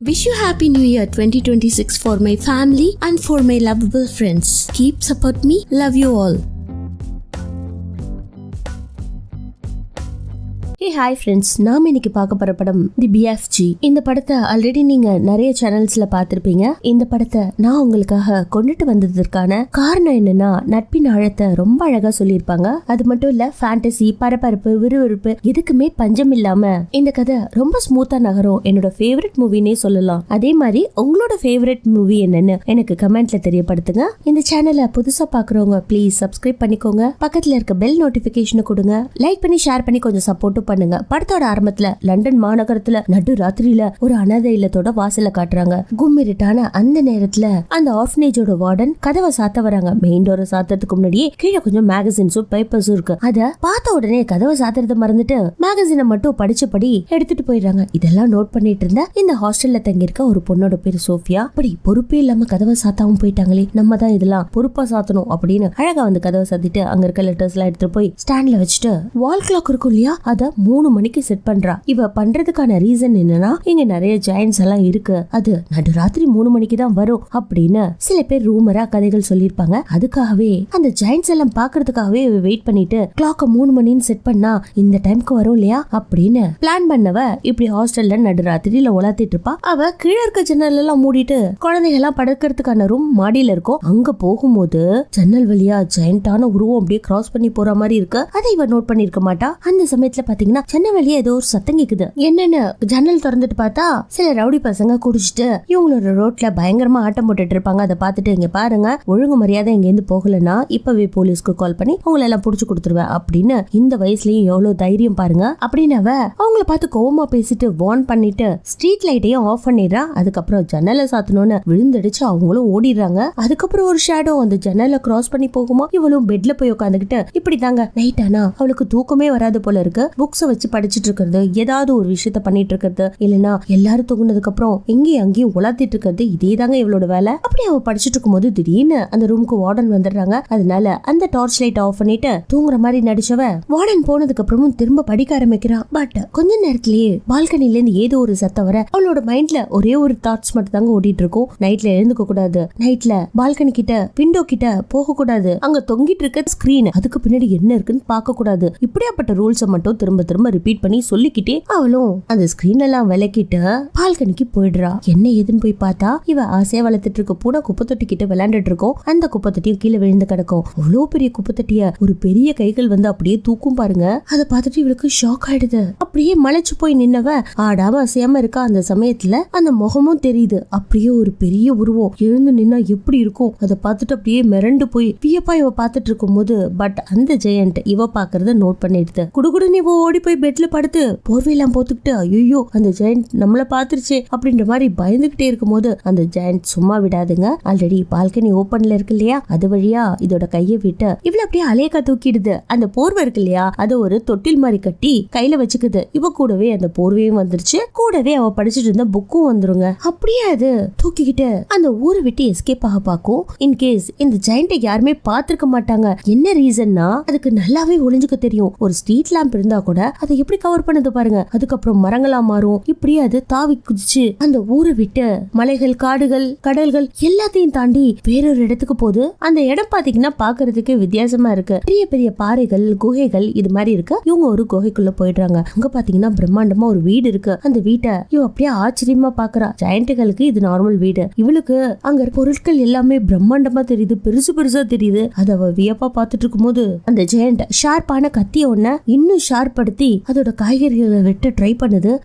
Wish you Happy New Year 2026 for my family and for my lovable friends. Keep support me. Love you all. Hey hi friends, நாம் இன்னைக்கு பார்க்க போற படம் தி BFG. இந்த படத்தை already நீங்க நிறைய சேனல்ஸ்ல பார்த்திருப்பீங்க. இந்த படத்தை நான் உங்களுக்காக கொண்டுட்டு வந்ததற்கான காரணம் என்னன்னா, நட்பின் ஆழத்தை ரொம்ப அழகா சொல்லியிருப்பாங்க. அது மட்டும் இல்ல, ஃபேண்டசி, பரபரப்பு, விறுவிறுப்பு எதுக்குமே பஞ்சம் இல்லாம இந்த கதை ரொம்ப ஸ்மூத்தா நகரும். என்னோட ஃபேவரட் மூவினே சொல்லலாம். அதே மாதிரி உங்களோட ஃபேவரட் மூவி என்னன்னு எனக்கு கமெண்ட்ல தெரியப்படுத்துங்க. இந்த சேனலை புதுசா பாக்குறவங்க ப்ளீஸ் சப்ஸ்கிரைப் பண்ணிக்கோங்க. பக்கத்துல இருக்க பெல் நோட்டிபிகேஷனை கொடுங்க. லைக் பண்ணி ஷேர் பண்ணி கொஞ்சம் சப்போர்ட்டும் பண்ணுங்க. படத்தோட ஆரம்பத்துல லண்டன் மாநகரத்துல நடு ராத்திரியில ஒரு அனாதை இல்லத்தோட வாசல காட்டுறாங்க. கும்மிருட்டான அந்த நேரத்துல அந்த ஆர்ஃபனேஜோட வார்டன் கதவை சாத்த வராங்க. மெயின் டோரை சாத்துறதுக்கு முன்னாடியே கீழே கொஞ்சம் மேகசின்ஸும் பேப்பர்ஸும் இருக்கு. அத பார்த்த உடனே கதவை சாத்துறத மறந்துட்டு மேகசினை மட்டும் படிச்சபடி எடுத்துட்டு போயிடுறாங்க. இதெல்லாம் நோட் பண்ணிட்டு இருந்த இந்த ஹாஸ்டல்ல தங்கியிருக்க ஒரு பொண்ணோட பேரு சோஃபியா. அப்படி பொறுப்பே இல்லாம கதவை சாத்தாவும் போயிட்டாங்களே, நம்ம தான் இதெல்லாம் பொறுப்பா சாத்தணும் அப்படின்னு அழகா வந்து கதவை சாத்திட்டு அங்க இருக்க லெட்டர்ஸ் எல்லாம் எடுத்துட்டு போய் ஸ்டாண்ட்ல வச்சுட்டு வால் கிளாக் இருக்கும் இல்லையா, அத 3 மணிக்கு செட் பண்றா. இவ பண்றதுக்கான ரீசன் என்னன்னா, இங்க நிறைய ஜாயின்ஸ் எல்லாம் இருக்கு, அது நடுராத்திரி 3 மணிக்கு தான் வரும் அப்படின்னு சில பேர் ரூமரா கதைகள் சொல்லிருப்பாங்க. அதுக்காகவே அந்த ஜாயின்ஸ் எல்லாம் பாக்குறதுக்காகவே வெயிட் பண்ணிட்டு கிளாக்க 3 மணின்னு செட் பண்ணா இந்த டைம்க்கு வரும் இல்லையா அப்படின்னு பிளான் பண்ணவ இப்படி ஹாஸ்டல்ல நடுராத்திரியில உலாத்திட்டு இருப்பா. அவ கீழே இருக்க ஜன்னல் எல்லாம் மூடிட்டு குழந்தைகள் எல்லாம் படுக்கிறதுக்கான ரூம் மாடியில இருக்கும். அங்க போகும்போது ஜன்னல் வழியா ஜெயண்டான உருவம் அப்படியே கிராஸ் பண்ணி போற மாதிரி இருக்கு. அதை இவ நோட் பண்ணிருக்க மாட்டா. அந்த சமயத்துல பாத்தீங்கன்னா ஜன்னல் வழியா ஏதோ ஒரு சத்தம் கேக்குது. என்னன்னு ஜன்னல் திறந்துட்டு பார்த்தா சில ரவுடி பசங்க குடிச்சிட்டு இவங்களோட ரோட்ல பயங்கரமா ஆட்டம் போட்டுட்டு இருப்பாங்க. அதை பார்த்துட்டு, இங்க பாருங்க, ஒழுங்கு மரியாதை இங்க இருந்து போகலன்னா இப்பவே போலீஸ்க்கு கால் பண்ணி அவங்கள எல்லாம் புடிச்சு கொடுத்துருவேன் அப்படின்னு. இந்த வயசுலயும் எவ்வளவு தைரியம் பாருங்க அப்படின்னு அவ அவங்கள பார்த்து கோவமா பேசிட்டு வார்ன் பண்ணிட்டு ஸ்ட்ரீட் லைட்டையும் ஆஃப் பண்ணிடுறா. அதுக்கப்புறம் ஜன்னலை சாத்தணும்னு விழுந்தடிச்சு அவங்களும் ஓடிடுறாங்க. அதுக்கப்புறம் ஒரு ஷேடோ அந்த ஜன்னலை கிராஸ் பண்ணி போகுமா. இவளும் பெட்ல போய் உட்காந்துக்கிட்டு இப்படி தாங்க நைட் ஆனா அவளுக்கு தூக்கமே வராது போல இருக்கு. புக்ஸ வச்சு படிச்சுட்டு இருக்கிறது, ஏதாவது ஒரு விஷயத்த பண்ணிட்டு இருக்கிறது, இல்லனா எல்லாரும் தூங்குனதுக்கு அப்புறம் எங்கேயும் அங்கேயும் உலாத்திட்டு இருக்கிறது, இதே தாங்க இவளோட வேலை. அப்படி அவ படிச்சுட்டு இருக்கும் போது திடீர்னு அந்த ரூமுக்கு வார்டன் வந்துடுறாங்க. அதனால அந்த டார்ச் லைட் ஆஃப் பண்ணிட்டு தூங்குற மாதிரி நடிச்சவ வார்டன் போனதுக்கு அப்புறமும் திரும்ப படிக்க ஆரம்பிக்கிறான். பட் கொஞ்ச நேரத்திலேயே பால்கனில இருந்து ஏதோ ஒரு சத்தம் வர அவளோட மைண்ட்ல ஒரே ஒரு தாட்ஸ் மட்டும் தாங்க ஓடிட்டு இருக்கும். நைட்ல எழுந்துக்க கூடாது, நைட்ல பால்கனி கிட்ட விண்டோ கிட்ட போக கூடாது, அங்க தொங்கிட்டு இருக்க ஸ்கிரீன் அதுக்கு பின்னாடி என்ன இருக்குன்னு பார்க்க கூடாது. இப்படியாப்பட்ட ரூல்ஸை மட்டும் திரும்ப திரும்ப ரிப்பீட் பண்ணி சொல்லிக்கிட்டே அவளும் அந்த ஸ்கிரீன் எல்லாம் விளக்கிட்டு பால்கனிக்கு போயிடுறா. என்ன ஏதுன்னு போய் பார்த்தா இவ ஆசையா வளர்த்துட்டு இருக்க பூனை குப்பை தொட்டி கிட்ட விளையாண்டுட்டு இருக்கோம். அந்த குப்பை தொட்டியும் கீழே விழுந்து கிடக்கும். அவ்வளோ பெரிய குப்பை தொட்டிய ஒரு பெரிய கைகள் வந்து அப்படியே தூக்கும் பாருங்க. அதை பார்த்துட்டு இவளுக்கு ஷாக் ஆயிடுது. அப்படியே மலைச்சு போய் நின்னவ ஆடாம அசையாம இருக்கா. அந்த சமயத்துல அந்த முகமும் தெரியுது. அப்படியே ஒரு பெரிய உருவம் எழுந்து நின்னா எப்படி இருக்கும், அதை பார்த்துட்டு அப்படியே மிரண்டு போய் வியப்பா இவ பார்த்துட்டு இருக்கும் போது பட் அந்த ஜெயண்ட் இவ பாக்குறத நோட் பண்ணிடுது. குடுகுடுன்னு இவ ஓடி போய் பெட்ல படுத்து போர்வையெல்லாம் போத்துக்கிட்டு ஐயோ அந்த ஜெயண்ட் நம்மள பாத்துருச்சு அப்படின்ற மாதிரி பயந்துகிட்டே இருக்கும் போது அந்த ஜெயண்ட் சும்மா விடாதுங்க. ஆல்ரெடி பால்கனி ஓபன்ல இருக்கு இல்லையா, அது வழியா இதோட கையை விட்டு இவ்வளவு அப்படியே அலையக்கா தூக்கிடுது. அந்த போர்வை இருக்கு இல்லையா, அதை ஒரு தொட்டில் மாதிரி கட்டி கையில வச்சுக்குது. இவ கூடவே அந்த போர்வையும் வந்துருச்சு, கூடவே அவ படிச்சுட்டு இருந்த புக்கும் வந்துருங்க. அப்படியே அது தூக்கிக்கிட்டு அந்த ஊரை விட்டு எஸ்கேப் ஆக பாக்கும். இன்கேஸ் இந்த ஜெயண்ட்டை யாருமே பாத்துருக்க மாட்டாங்க. என்ன ரீசன்னா, அதுக்கு நல்லாவே ஒளிஞ்சுக்க தெரியும். ஒரு ஸ்ட்ரீட் லேம்ப் இருந்தா கூட அதை எப்படி கவர் பண்ணது பாருங்க. அதுக்கப்புறம் மரங்களா மாறும். இப்படியே அது தாவி குதிச்சு அந்த ஊரை விட்டு மலைகள், காடுகள், கடல்கள் எல்லாத்தையும் தாண்டி வேறொரு இடத்துக்கு போகுது. அந்த இடம் பாத்தீங்கன்னா பாக்குறதுக்கு வித்தியாசமா இருக்கு. பெரிய பெரிய பாறைகள், குகைகள் இது மாதிரி இருக்கு. இவங்க ஒரு குகைக்குள்ள போயிடுறாங்க. அங்க பாத்தீங்கன்னா பிரம்மாண்டமா ஒரு வீடு இருக்கு. அந்த வீட்டை இவ அப்படியே ஆச்சரியமா பாக்குறா. ஜெயண்ட்டுகளுக்கு இது நார்மல் வீடு, இவளுக்கு அங்க இருக்க பொருட்கள் எல்லாமே பிரம்மாண்டமா தெரியுது, பெருசு பெருசா தெரியுது. அத அவ வியப்பா பாத்துட்டு இருக்கும் போது அந்த ஜெயண்ட் ஷார்ப்பான கத்திய ஒன்ன இன்னும் ஷார்ப் படுத்தி அதோட காய்கறிகளை வெட்ட ட்ரை பண்ணுது.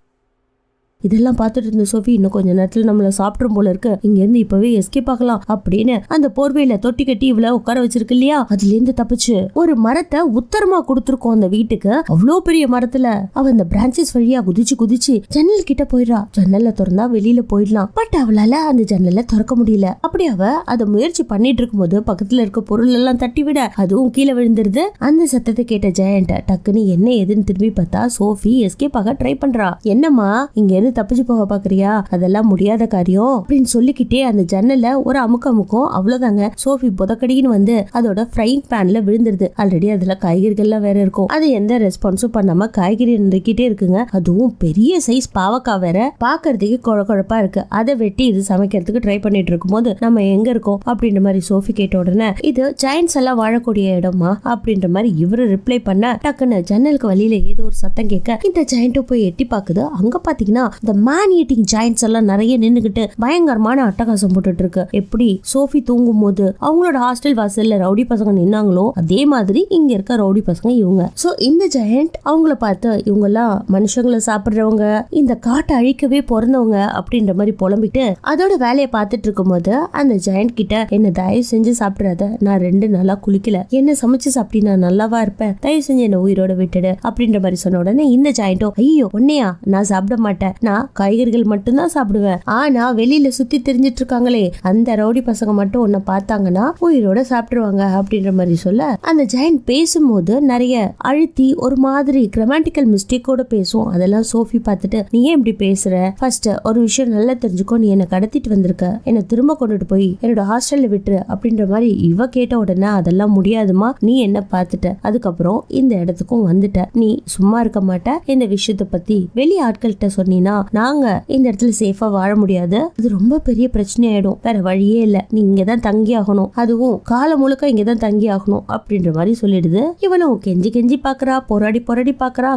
இதெல்லாம் பார்த்துட்டு இருந்த சோஃபி, இன்னும் கொஞ்ச நேரத்துல நம்மள சாப்பிடும் போல இருக்கு, இங்க இருந்து இப்பவே எஸ்கேப் ஆகலாம் அப்படின்னு அந்த போர்வையில தொட்டி கட்டி இவ்வளவு உட்கார வச்சிருக்கு இல்லையா, அதுல இருந்து தப்பிச்சு ஒரு மரத்தை உத்தரமா கொடுத்துருக்கோம் அந்த வீட்டுக்கு. அவ்வளோ பெரிய மரத்துல அவ அந்த பிரான்சஸ் வழியா குதிச்சு குதிச்சு ஜன்னல் கிட்ட போயிடுறா. ஜன்னல்ல திறந்தா வெளியில போயிடலாம். பட் அவளால அந்த ஜன்னலை திறக்க முடியல. அப்படி அவ அதை முயற்சி பண்ணிட்டு இருக்கும் போது பக்கத்துல இருக்க பொருள் எல்லாம் தட்டி விட அதுவும் கீழே விழுந்துருது. அந்த சத்தத்தை கேட்ட ஜெயண்ட் டக்குன்னு என்ன ஏதுன்னு திரும்பி பார்த்தா சோஃபி எஸ்கேப் ஆக ட்ரை பண்றா. என்னம்மா, இங்க இருந்து தப்பிச்சு போக பாக்குறியா, அதெல்லாம் முடியாத காரியம் அப்படின்னு சொல்லிக்கிட்டே அந்த ஜன்னல ஒரு அமுக்கம். அவ்வளவுதாங்க, சோஃபி புதக்கடின்னு வந்து அதோட ஃப்ரைங் பேன்ல விழுந்துருது. ஆல்ரெடி அதுல காய்கறிகள்லாம் வேற இருக்கும். அது எந்த ரெஸ்பான்ஸும் பண்ணாம காய்கறி நறுக்கிட்டே இருக்குங்க. அதுவும் பெரிய சைஸ் பாவக்காய் வேற, பாக்குறதுக்கு குழப்பா இருக்கு. அதை வெட்டி இது சமைக்கிறதுக்கு ட்ரை பண்ணிட்டு இருக்கும் போது நம்ம எங்க இருக்கோம் அப்படின்ற மாதிரி சோஃபி கேட்ட உடனே இது ஜெயண்ட்ஸ் எல்லாம் வாழக்கூடிய இடமா அப்படின்ற மாதிரி இவரு ரிப்ளை பண்ண டக்குன்னு ஜன்னலுக்கு வழியில ஏதோ ஒரு சத்தம் கேட்க இந்த ஜெயண்ட்டும் போய் எட்டி பாக்குது. அங்க பாத்தீங்கன்னா இந்த மேன் ஈட்டிங் ஜெயண்ட்ஸ் எல்லாம் நிறைய நின்னுகிட்டு பயங்கரமான அட்டகாசம் போட்டுட்டு இருக்கு. எப்படி சோஃபி தூங்கும் போது அவங்களோட ஹாஸ்டல் வாசல்ல ரவுடி பசங்க நின்னாங்களோ அதே மாதிரி இங்க இருக்க ரவுடி பசங்க இவங்க. சோ இந்த ஜெயண்ட் அவங்கள பார்த்து இவங்க எல்லாம் மனுஷங்களை சாப்பிடுறவங்க, இந்த காட்டை அழிக்கவே பிறந்தவங்க அப்படின்ற மாதிரி புலம்பிட்டு அதோட வேலையை பார்த்துட்டு இருக்கும் போது அந்த ஜெயண்ட் கிட்ட என்ன தயவு செஞ்சு சாப்பிடாத, நான் 2 நாளா குளிக்கல, என்ன சமைச்சு சாப்பிட்டி நான் நல்லாவா இருப்பேன், தயவு செஞ்சு என்ன உயிரோட விட்டுடு அப்படின்ற மாதிரி சொன்ன உடனே இந்த ஜெயண்ட்டும் ஐயோ உன்னையா, நான் சாப்பிட மாட்டேன், நான் காய்கறிகள் மட்டும்தான் சாப்பிடுவேன், ஆனா வெளியில சுத்தி தெரிஞ்சிட்டு இருக்காங்களே அந்த ரவுடி பசங்க மட்டும் உன்னை பார்த்தாங்கன்னா உயிரோட சாப்பிடுவாங்க அப்படின்ற மாதிரி சொல்ல அந்த ஜெயண்ட் பேசும்போது நிறைய அழுத்தி ஒரு மாதிரி கிராமட்டிக்கல் மிஸ்டேக்கோட பேசும். அதெல்லாம் சோஃபி பார்த்துட்டு நீ ஏன் இப்படி பேசுற, ஃபர்ஸ்ட் ஒரு விஷயம் நல்லா தெரிஞ்சுக்கோ, நீ என்ன கடத்திட்டு வந்திருக்க, என்ன திரும்ப கொண்டுட்டு போய் என்னோட ஹாஸ்டல்ல விட்டுரு அப்படின்ற மாதிரி இவ கேட்ட உடனே அதெல்லாம் முடியாதுமா, நீ என்ன பார்த்துட்ட, அதுக்கப்புறம் இந்த இடத்துக்கும் வந்துட்ட, நீ சும்மா இருக்க மாட்ட, இந்த விஷயத்த பத்தி வெளி ஆட்கள்கிட்ட சொன்னீங்கன்னா நாங்க இந்த இடத்துல சேஃபா வாழ முடியாது, அது ரொம்ப பெரிய பிரச்சனை ஆயிடும், வேற வழியே இல்ல, நீ இங்கதான் தங்கி ஆகணும், அதுவும் காலம் முழுக்க இங்கதான் தங்கி ஆகணும் அப்படின்ற மாதிரி சொல்லிடுது. இவனும் கெஞ்சி பாக்குறா, போராடி பாக்குறா,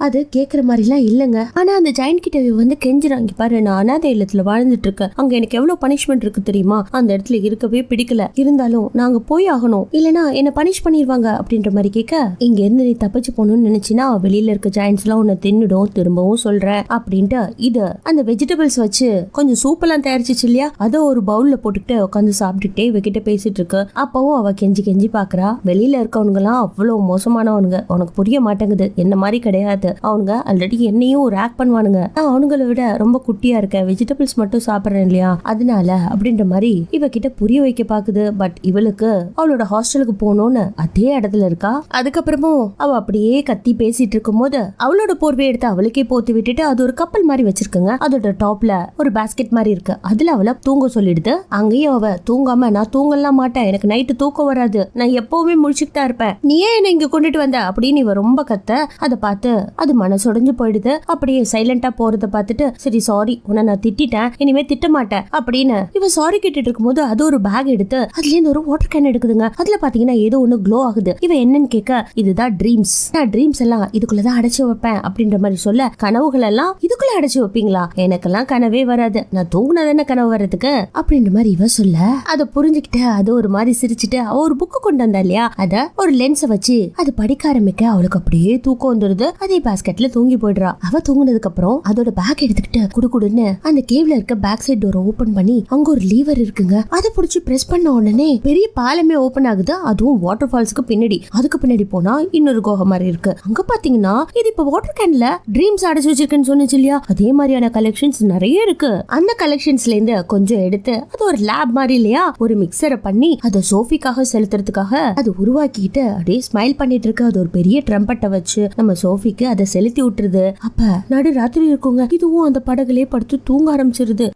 அது கேக்குற மாதிரி எல்லாம் இல்லங்க. ஆனா அந்த ஜெயண்ட் கிட்ட வந்து கெஞ்சுறாங்க, பாரு நான் அனாதை இல்லத்துல வாழ்ந்துட்டு இருக்கேன், அங்க எனக்கு எவ்வளவு பனிஷ்மெண்ட் இருக்கு தெரியுமா, அந்த இடத்துல இருக்கவே பிடிக்கல, இருந்தாலும் நாங்க போய் ஆகணும், இல்லனா என்ன பனிஷ் பண்ணிடுவாங்க அப்படின்ற மாதிரி கேட்க இங்க இருந்து நீ தப்பிச்சு போகணும்னு நினைச்சினா வெளியில இருக்க ஜெயண்ட்ஸ் எல்லாம் உன்னை தின்னுடும், திரும்பவும் சொல்றேன் அப்படின்ட்டு இது அந்த வெஜிடபிள்ஸ் வச்சு கொஞ்சம் சூப் எல்லாம் தயாரிச்சிச்சு இல்லையா, அதை ஒரு பவுல்ல போட்டுக்கிட்டு உட்காந்து சாப்பிட்டுட்டே இவகிட்ட பேசிட்டு இருக்கு. அப்பவும் அவ கெஞ்சி பாக்குறா, வெளியில இருக்கவனுங்க எல்லாம் அவ்வளவு மோசமானவனுங்க, உனக்கு புரிய மாட்டேங்குது, என்ன மாதிரி கிடையாது, அவனுங்க ஆல்ரெடி என்னையும் ஒரு ஆக்ட் பண்ணுவானுங்க, நான் அவனுங்களை விட ரொம்ப குட்டியா இருக்கேன், வெஜிடபிள்ஸ் மட்டும் சாப்பிடுறேன் இல்லையா அதனால அப்படின்ற மாதிரி இவகிட்ட புரிய வைக்க பாக்குது. பட் இவளுக்கு அவளோட ஹாஸ்டலுக்கு போகணும்னு அதே இடத்துல இருக்கா. அதுக்கப்புறமும் அவ அப்படியே கத்தி பேசிட்டு இருக்கும் போது அவளோட போர்வை எடுத்து அவளுக்கே போத்தி விட்டுட்டு அது ஒரு கப்பல் மாதிரி வச்சிருக்குங்க. அதோட டாப்ல ஒரு பாஸ்கெட் மாதிரி இருக்கு, அதுல அவளை தூங்க சொல்லிடுது. அங்கேயும் அவ தூங்காம நான் தூங்கலாம் மாட்டேன், எனக்கு நைட்டு தூக்கம் வராது, நான் எப்பவுமே முழிச்சுட்டு தான் இருப்பேன், நீ ஏன் என்ன இங்க கொண்டுட்டு வந்த அப்படின்னு இவ ரொம்ப கத்த. அதை பார்த்து அது மனசுடைஞ்சு போயிடுது. அப்படியே சைலண்டா போறத பார்த்துட்டு சரி சாரி உன்னை நான் திட்டேன், இனிமே திட்ட மாட்டேன் அப்படின்னு இவ சாரி கேட்டுட்டு இருக்கும்போது அது ஒரு பேக் எடுத்து அதுல இருந்து ஒரு வாட்டர் கேன் எடுக்குதுங்க. அதுல பாத்தீங்கன்னா ஏதோ ஒண்ணு க்ளோ ஆகுது. இவ என்னன்னு கேட்க இதுதான் ட்ரீம்ஸ், நான் ட்ரீம்ஸ் எல்லாம் இதுக்குள்ளதான் அடைச்சு வைப்பேன் அப்படின்ற மாதிரி சொல்ல கனவுகள் எல்லாம் இதுக்குள்ள அடைச்சு வைப்பீங்களா, எனக்கெல்லாம் கனவே வராது, நான் தூங்குனதானே கனவு வர்றதுக்கு அப்படின்ற மாதிரி இவ சொல்ல அதை புரிஞ்சுக்கிட்டு அது ஒரு மாதிரி சிரிச்சுட்டு அவ ஒரு புக்கு கொண்டு வந்தா இல்லையா, அத ஒரு லென்ஸை வச்சு அது படிக்க ஆரம்பிக்க அவளுக்கு அப்படியே தூக்கம் வந்துருது. அதே பாஸ்கெட்ல தூங்கி போயிடுறா. அவ தூங்குனதுக்கு அப்புறம் அதோட பேக் எடுத்துக்கிட்டு குடுக்குடுன்னு அந்த கேவ்ல இருக்க பேக் சைட் டோரை ஓபன் பண்ணி அங்க ஒரு லீவர் இருக்குங்க, அதை புடிச்சு பிரஸ் பண்ண உடனே பெரிய பாலமே ஓபன் ஆகுது. அதுவும் வாட்டர் ஃபால்ஸ்க்கு பின்னாடி. அதுக்கு பின்னாடி போனா இன்னொரு குகை மாதிரி இருக்கு. அங்க பாத்தீங்கன்னா இது இப்ப வாட்டர் கேன்ல ட்ரீம்ஸ் அடைச்சு வச்சிருக்குன்னு சொன்னிச்சு இல்லையா, அதே மாதிரியான கலெக்ஷன்ஸ் நிறைய இருக்கு. அந்த கலெக்ஷன்ஸ்ல இருந்து கொஞ்சம் எடுத்து அது ஒரு லேப் மாதிரி இல்லையா, ஒரு மிக்சரை பண்ணி அதை சோஃபிக்காக செலுத்துறதுக்காக அது உருவாக்கிட்டு அப்படியே ஸ்மைல் பண்ணிட்டு இருக்கு. அது ஒரு பெரிய ட்ரம்பட்டை வச்சு நம்ம சோஃபிக்கு அதை செலுத்தி விட்டுருது. அப்ப நடு ராத்திரி இருக்குங்க, இதுவும் அந்த படகுலயே படுத்து தூங்க ஆரம்பிச்சிருது.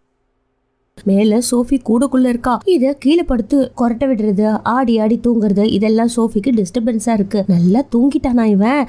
மேல சோஃபி கூடக்குள்ள இருக்கா. இத கீழே படுத்து கொரட்டை விடுறது, ஆடி ஆடி தூங்குறது, இதெல்லாம் சோஃபிக்கு டிஸ்டர்பன்ஸா இருக்கு. நல்லா தூங்கிட்டானா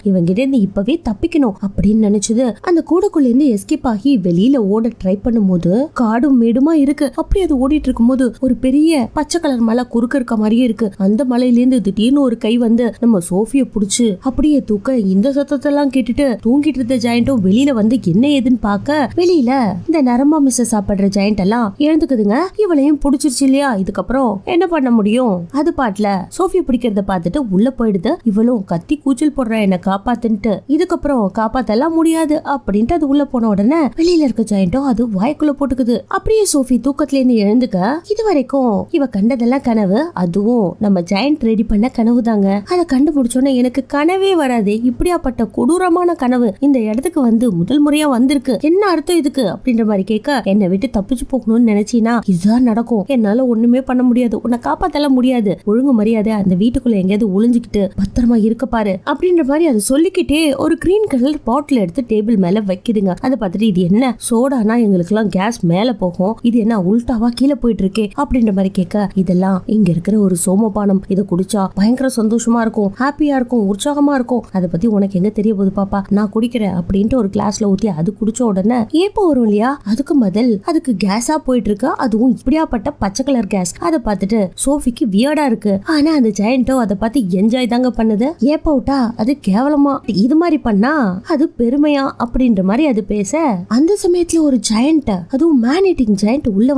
இவன் கிட்ட இருந்து இப்பவே தப்பிக்கணும் அப்படின்னு நினைச்சது அந்த கூடக்குள்ள இருந்து எஸ்கேப் ஆகி வெளியில ஓட ட்ரை பண்ணும்போது காடும் மேடுமா இருக்கு. அப்படி அது ஓடிட்டு இருக்கும் போது ஒரு பெரிய பச்சை கலர் மலை குறுக்க இருக்க மாதிரியே இருக்கு. அந்த மலையில இருந்து திடீர்னு ஒரு கை வந்து நம்ம சோஃபிய புடிச்சு அப்படியே தூக்க இந்த சத்தத்தெல்லாம் கேட்டுட்டு தூங்கிட்டு இருந்த ஜெயண்ட்டும் வெளியில வந்து என்ன ஏதுன்னு பாக்க வெளியில இந்த நரம்பா மிஸ் சாப்பிடுற ஜெயண்ட் எல்லாம் எழுந்துக்குதுங்க. இவளையும் புடிச்சிருச்சு இல்லையா, இதுக்கப்புறம் என்ன பண்ண முடியும், அது பாட்டுல சோஃபிய பிடிக்கிறத பார்த்துட்டு உள்ள போயிடுது. இவளும் கத்தி கூச்சல் போடுற என்ன காப்பாத்துன்ட்டு. இதுக்கப்புறம் காப்பாத்தலாம் முடியாது அப்படின்ட்டு அது உள்ள போன உடனே வெளியில இருக்க ஜெயண்ட்டும் அது வாய்க்குள்ள போட்டுக்குது. அப்படியே சோஃபி தூக்கத்துல இருந்து எழுந்துக்க இது வரைக்கும் இவ கண்டதெல்லாம் கனவு, அதுவும் நம்ம ஜெயண்ட் ரெடி பண்ண கனவு தாங்க. அதை கண்டு முடிச்சோன்னே எனக்கு கனவே வராது, இப்படியாப்பட்ட கொடூரமான கனவு இந்த இடத்துக்கு வந்து முதல் முறையா வந்திருக்கு, என்ன அர்த்தம் இதுக்கு அப்படின்ற மாதிரி கேட்க என்னை விட்டு தப்பிச்சு போகணும்னு நினைச்சீனா இதுதான் நடக்கும். என்னால ஒண்ணுமே பண்ண முடியாது, உன்னை காப்பாத்தலாம் முடியாது, ஒழுங்கு மரியாதை அந்த வீட்டுக்குள்ள எங்கேயாவது ஒளிஞ்சுக்கிட்டு பத்திரமா இருக்க பாரு அப்படின்ற மாதிரி அதை சொல்லிக்கிட்டே ஒரு கிரீன் கலர் பாட்டில் எடுத்து டேபிள் மேல வைக்குதுங்க. அதை பார்த்துட்டு இது என்ன சோடானா எங்களுக்கு எல்லாம் கேஸ் மேல போகும், இது என்ன உல்டாவா கீழே போயிட்டு இருக்கே அப்படின்ற மாதிரி கேட்க, இதெல்லாம் இங்க இருக்கிற ஒரு சோமபானம், இதை குடிச்சா பயங்கர சந்தோஷமா இருக்கும், ஹாப்பியா இருக்கும், உற்சாகமா இருக்கும், அதை பத்தி உனக்கு எங்க தெரிய போகுது பாப்பா, நான் குடிக்கிறேன் அப்படின்ட்டு ஒரு கிளாஸ்ல ஊத்தி அது குடிச்ச உடனே ஏப்போ வரும் இல்லையா, அதுக்கு பதில் அதுக்கு கேஸா போயிட்டு இருக்கு, அதுவும் இப்படியாப்பட்ட பச்சை கலர் கேஸ். அதை பார்த்துட்டு சோஃபிக்கு வியர்டா இருக்கு. ஆனா அந்த ஜெயண்டோ அதை பார்த்து என்ஜாய் தாங்க பண்ணுது. ஏப்ப விட்டா அது கேவலமா, இது மாதிரி பண்ணா அது பெருமையா அப்படின்ற மாதிரி அது பேச, அந்த சமயத்துல ஒரு ஜெயண்ட், அதுவும் மேன் ஈட்டிங் ஜெயண்ட் உள்ள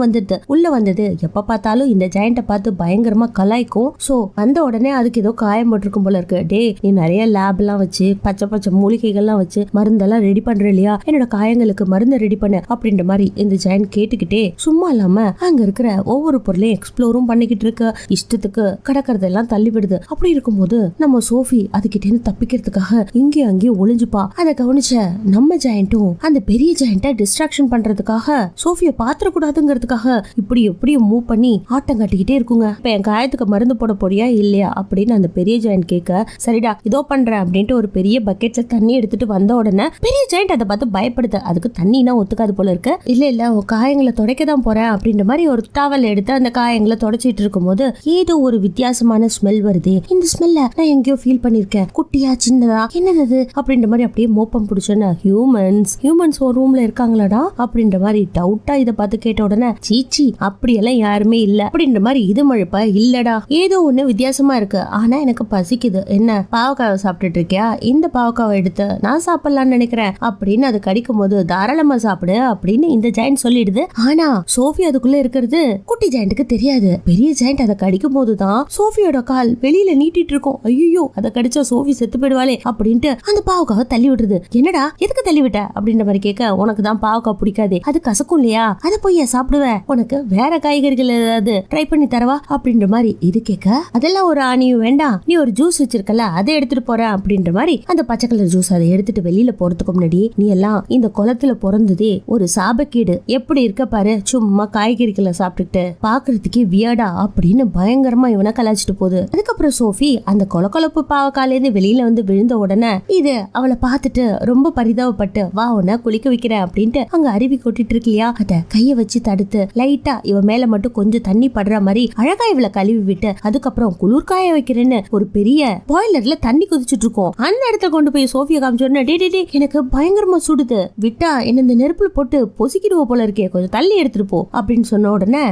வந்தது. எப்ப பார்த்தாலும் இந்த ஜெயண்ட்டை பார்த்து பயங்கரமா கலாய்க்கும். சோ வந்த உடனே அதுக்கு ஏதோ காயம் போட்டிருக்கும் போல இருக்கு. டே நீ நிறைய லேப் எல்லாம் வச்சு பச்சை பச்சை மூலிகைகள்லாம் வச்சு மருந்தெல்லாம் ரெடி பண்ற இல்லையா, என்னோட காயங்களுக்கு மருந்து ரெடி பண்ணு அப்படின்ற மாதிரி இந்த ஜெயண்ட் கேட்டுக்கிட்டே சும்மா இல்லாம அங்க இருக்கிற ஒவ்வொரு பொருளையும் எக்ஸ்ப்ளோரும் பண்ணிக்கிட்டு இருக்க, இஷ்டத்துக்கு கடக்கிறதெல்லாம் தள்ளி விடுது. அப்படி இருக்கும்போது நம்ம சோஃபி அதுகிட்ட இருந்து தப்பிக்கிறதுக்காக இங்கேயும் அங்கேயும் ஒளிஞ்சுப்பா. அதை கவனிச்ச நம்ம ஜெயண்ட்டும் அந்த பெரிய ஜெயண்ட்டை டிஸ்ட்ராக்ஷன் பண்றதுக்காக சோஃபிய பாத்திர கூடாதுங்கிறதுக்காக இப்படி எப்படியும் மூவ் பண்ணி ஆட்டம் காட்டிக்கிட்டே இருக்குங்க. இப்ப என் காயத்துக்கு மருந்து போட போறியா இல்லையா அப்படின்னு அந்த பெரிய ஜெயண்ட் கேட்க, சரிடா இதோ பண்றேன் அப்படின்ட்டு ஒரு பெரிய பக்கெட்ல தண்ணி எடுத்துட்டு வந்த உடனே பெரிய ஜெயண்ட் அதை பார்த்து பயப்படுது. அதுக்கு தண்ணினா ஒத்துக்காது போல இருக்கு. இல்ல காயங்களை துடைக்க தான் போறேன் அப்படின்ற மாதிரி ஒரு டவல் எடுத்து அந்த காயங்களை தொடச்சிட்டு இருக்கும் போது ஏதோ ஒரு வித்தியாசமான ஸ்மெல் வருது. இந்த ஸ்மெல்ல நான் எங்கேயோ ஃபீல் பண்ணிருக்கேன், குட்டியா சின்னதா என்னது அப்படின்ற மாதிரி அப்படியே மோப்பம் பிடிச்சேன்னு ஹியூமன்ஸ் ஒரு ரூம்ல இருக்காங்களாடா அப்படின்ற மாதிரி டவுட்டா இதை பார்த்து கேட்ட உடனே, சீச்சி அப்படியெல்லாம் யாருமே இல்ல அப்படின்ற மாதிரி இது மழுப்ப, இல்லடா ஏதோ ஒண்ணு வித்தியாசமா இருக்கு, ஆனா எனக்கு பசிக்குது, என்ன பாவக்காவை சாப்பிட்டுட்டு இருக்கியா, இந்த பாவக்காவை எடுத்து நான் சாப்பிடலாம்னு நினைக்கிறேன் அப்படின்னு அது கடிக்கும் போது தாராளமா சாப்பிடு அப்படின்னு இந்த ஜெயண்ட் சொல்லிடுது. ஆனா சோஃபி அதுக்குள்ள இருக்கிறது குட்டி ஜெயண்ட்டுக்கு தெரியாது. பெரிய ஜெயண்ட் அதை கடிக்கும் போதுதான் சோஃபியோட கால் வெளியில நீட்டிட்டு இருக்கும். ஐயோ அதை கடிச்சா சோஃபி செத்து போயிடுவாளே அப்படின்ட்டு அந்த பாவக்காவை தள்ளி விடுறது. என்னடா எதுக்கு தள்ளி விட்ட அப்படின்ற மாதிரி கேட்க, உனக்கு தான் பாவக்காய் பிடிக்காது, அது கசக்கும் இல்லையா, அதை போய் சாப்பிடுவேன், உனக்கு வேற காய்கறிகள் ஏதாவது ட்ரை பண்ணி தரவா அப்படின்ற மாதிரி இது கேட்க, அதெல்லாம் ஒரு ஆணியும் வேண்டாம், நீ ஒரு ஜூஸ் வச்சிருக்கல அதை எடுத்துட்டு போற அப்படின்ற மாதிரி அந்த பச்சை கலர் ஜூஸ் அதை எடுத்துட்டு வெளியில போறதுக்கு முன்னாடி, நீ எல்லாம் இந்த குளத்துல பிறந்ததே ஒரு சாபக்கீடு, எப்படி இருக்க பாரு, சும்மா காய்கறிகளை சாப்பிட்டுட்டு பாக்குறதுக்கே வியர்டா அப்படின்னு பயங்கரமா இவனை கலாச்சிட்டு போகுது. அதுக்கப்புறம் சோஃபி அந்த கொலக்கொலப்பு பாவக்கால இருந்து வெளியில வந்து விழுந்த உடனே இது அவளை பார்த்துட்டு ரொம்ப பரிதாபப்பட்டு, வா உன்னை குளிக்க வைக்கிறேன் அப்படின்ட்டு அங்க அருவி கொட்டிட்டு இருக்கு இல்லையா, அத கைய வச்சு தடுத்து லைட்டா இவ மேல மட்டும் கொஞ்சம் தண்ணி படுற மாதிரி அழகா இவளை கழுவி விட்டு, அதுக்கப்புறம் குளிர்காய வைக்கிறேன்னு ஒரு பெரிய பாய்லர்ல தண்ணி குதிச்சுட்டு இருக்கோம். அந்த இடத்துல கொண்டு போய் சோஃபியா காமிச்சோன்னா, டே எனக்கு பயங்கரமா சுடுது, விட்டா என்ன இந்த நெருப்புல போட்டு பொசிக்கிடுவோ போல இருக்கே, கொஞ்சம் தள்ளி எடுத்துட்டு போ அப்படின்னு சொன்ன உடனே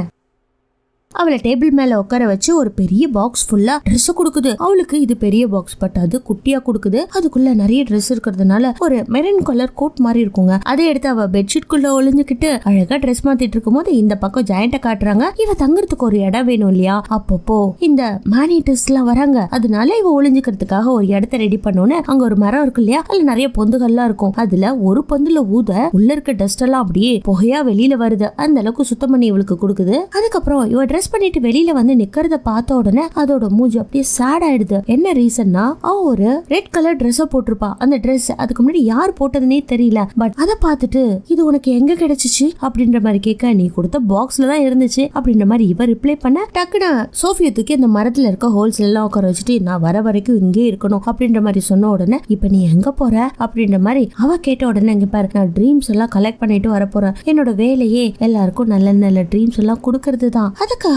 அவளை டேபிள் மேல உட்கார வச்சு ஒரு பெரிய பாக்ஸ் ஃபுல்லா ட்ரெஸ் கொடுக்குது. அவளுக்கு இது பெரிய பாக்ஸ் பட் அது குட்டியா கொடுக்குது. அதுக்குள்ள நிறைய ட்ரெஸ் இருக்கிறதுனால ஒரு மெரூன் கலர் கோட் மாதிரி இருக்குங்க. அதை எடுத்து அவ பெட்ஷீட் குள்ள ஒளிஞ்சுக்கிட்டு அழகா ட்ரெஸ் மாத்திட்டு இருக்கும் போது இந்த பக்கம் ஜெயண்ட காட்டுறாங்க. இவ தங்குறதுக்கு ஒரு இடம் வேணும் இல்லையா, அப்பப்போ இந்த மேனிட்டர்ஸ் எல்லாம் வராங்க, அதனால இவ ஒளிஞ்சுக்கிறதுக்காக ஒரு இடத்த ரெடி பண்ணோன்னு அங்க ஒரு மரம் இருக்கு இல்லையா, அதுல நிறைய பொந்துகள்லாம் இருக்கும். அதுல ஒரு பொந்துல ஊத உள்ள இருக்க டஸ்ட் எல்லாம் அப்படியே புகையா வெளியில வருது. அந்த அளவுக்கு சுத்தம் பண்ணி இவளுக்கு கொடுக்குது. அதுக்கப்புறம் இவ ட்ரெஸ் பண்ணிட்டு வெளியில வந்து நிக்கிறத பார்த்த உடனே அதோட மூஞ்சி அப்படியே சேட் ஆயிடுது. என்ன ரீசன்னா, அவ ஒரு ரெட் கலர் ட்ரெஸ் போட்டிருப்பா. அந்த ட்ரெஸ் அதுக்கு முன்னாடி யார் போட்டதுன்னே தெரியல. பட் அதை பார்த்துட்டு இது உனக்கு எங்க கிடைச்சிச்சு அப்படின்ற மாதிரி கேட்க, நீ கொடுத்த பாக்ஸ்ல தான் இருந்துச்சு அப்படின்ற மாதிரி இவ ரிப்ளை பண்ண, டக்குனு சோஃபியா தூக்கி அந்த மரத்துல இருக்க ஹோல்ஸ் எல்லாம் உட்கார வச்சுட்டு நான் வர வரைக்கும் இங்கே இருக்கணும் அப்படின்ற மாதிரி சொன்ன உடனே, இப்ப நீ எங்க போற அப்படின்ற மாதிரி அவ கேட்ட உடனே, இங்க பாரு நான் ட்ரீம்ஸ் எல்லாம் கலெக்ட் பண்ணிட்டு வர போறேன், என்னோட வேலையே எல்லாருக்கும் நல்ல நல்ல ட்ரீம்ஸ் எல்லாம் கொடுக்கறது தான், அதுக்காக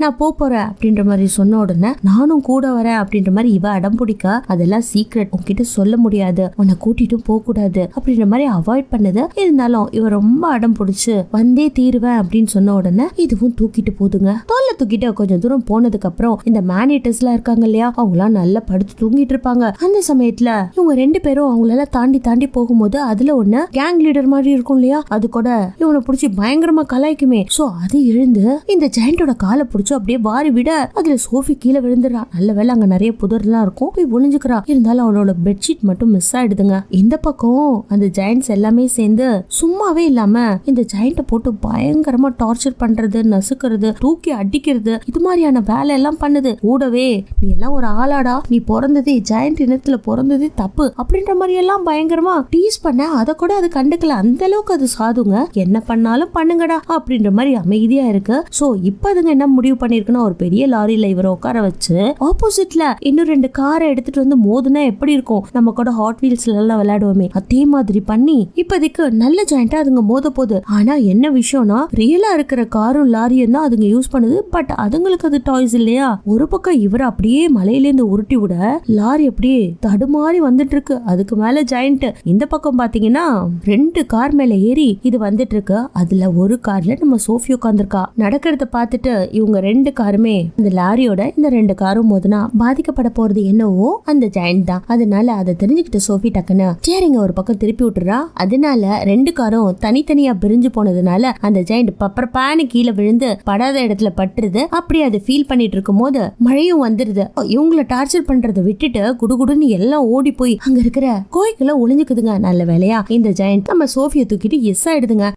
நான் போறேன் அப்படின்ற மாதிரி சொன்ன உடனே நானும் கூட வரேன் அப்படின்ற மாதிரி இவ அடம் பிடிக்க, அதெல்லாம் சீக்ரெட், உன்கிட்ட சொல்ல முடியாது, உன்னை கூட்டிட்டும் போக கூடாது அப்படின்ற மாதிரி அவாய்ட் பண்ணுது. இருந்தாலும் இவ ரொம்ப அடம் பிடிச்சு வந்தே தீருவேன் அப்படின்னு சொன்ன உடனே இதுவும் தூக்கிட்டு போதுங்க. தோல்ல தூக்கிட்டு கொஞ்சம் தூரம் போனதுக்கு அப்புறம் இந்த மேனிட்டர்ஸ் எல்லாம் இருக்காங்க இல்லையா, அவங்க எல்லாம் நல்லா படுத்து தூங்கிட்டு இருப்பாங்க. அந்த சமயத்துல இவங்க ரெண்டு பேரும் அவங்களெல்லாம் தாண்டி போகும்போது அதுல ஒண்ணு கேங் லீடர் மாதிரி இருக்கும் இல்லையா, அது கூட இவனை பிடிச்சி பயங்கரமா கலாய்க்குமே. சோ அது எழுந்து இந்த ஜெயண்டோட காலை பிடிச்சு அப்படியே வாரி விட அதுல சோஃபி கீழே விழுந்துறா. நல்ல வேலை அங்க நிறைய புதர்லாம் இருக்கும், போய் ஒளிஞ்சுக்கிறா. இருந்தாலும் அவளோட பெட்ஷீட் மட்டும் மிஸ் ஆயிடுதுங்க. இந்த பக்கம் அந்த ஜெயண்ட்ஸ் எல்லாமே சேர்ந்து சும்மாவே இல்லாம இந்த ஜெயண்ட போட்டு பயங்கரமா டார்ச்சர் பண்றது, நசுக்கிறது, தூக்கி அடிக்க பிடிக்கிறது, இது மாதிரியான வேலை எல்லாம் பண்ணுது. கூடவே நீ எல்லாம் ஒரு ஆளாடா, நீ பிறந்ததே ஜெயண்ட் இனத்துல பிறந்ததே தப்பு அப்படின்ற மாதிரி எல்லாம் பயங்கரமா டீஸ் பண்ண, அதை கூட அது கண்டுக்கல. அந்த அளவுக்கு அது சாதுங்க. என்ன பண்ணாலும் பண்ணுங்கடா அப்படின்ற மாதிரி அமைதியா இருக்கு. சோ இப்ப அதுங்க என்ன முடிவு பண்ணிருக்குன்னா, ஒரு பெரிய லாரியில இவரை உட்கார வச்சு ஆப்போசிட்ல இன்னும் 2 காரை எடுத்துட்டு வந்து மோதுனா எப்படி இருக்கும், நம்ம கூட ஹாட் வீல்ஸ்ல எல்லாம் விளையாடுவோமே அதே மாதிரி பண்ணி இப்போதைக்கு நல்ல ஜாயிண்டா அதுங்க மோத போகுது. ஆனா என்ன விஷயம்னா, ரியலா இருக்கிற காரும் லாரியும் தான் அதுங்க யூஸ் பண்ணுது. பட் அதுங்களுக்கு அது டாய்ஸ் இல்லையா. ஒரு பக்கம் இவர் அப்படியே மலையிலேருந்து உருட்டி விட லாரி அப்படியே தடுமாறி வந்துட்டு இருக்கு. அதுக்கு மேல ஜாயிண்ட். இந்த பக்கம் பாத்தீங்கன்னா 2 கார் மேல ஏறி இது வந்துட்டு இருக்கு. அதுல ஒரு கார்ல நம்ம சோஃபி உட்கார்ந்திருக்கா. நடக்கிறத பார்த்துட்டு இவங்க 2 காருமே இந்த லாரியோட இந்த 2 காரும் மோதுனா பாதிக்கப்பட போறது என்னவோ அந்த ஜாயிண்ட் தான். அதனால அதை தெரிஞ்சுக்கிட்டு சோஃபி டக்குன்னு சேரிங்க ஒரு பக்கம் திருப்பி விட்டுறா. அதனால 2 காரும் தனித்தனியா பிரிஞ்சு போனதுனால அந்த ஜாயிண்ட் பப்பரப்பான்னு கீழே விழுந்து படாத இடத்துல பட்டுருது. அப்படியே அது ஃபீல் பண்ணிட்டு இருக்கும் போது மழையும் வந்துருது. இவங்களை டார்ச்சர் பண்றதை விட்டுட்டு குடுகுடுன்னு எல்லாம் ஓடி போய் அங்க இருக்கிற கோயிலுக்குள்ள ஒளிஞ்சுக்குதுங்க. நல்ல வேலையா இந்த ஜாயிண்ட் நம்ம சோஃபியை தூக்கிட்டு எஸ் ஆயிடுதுங்க.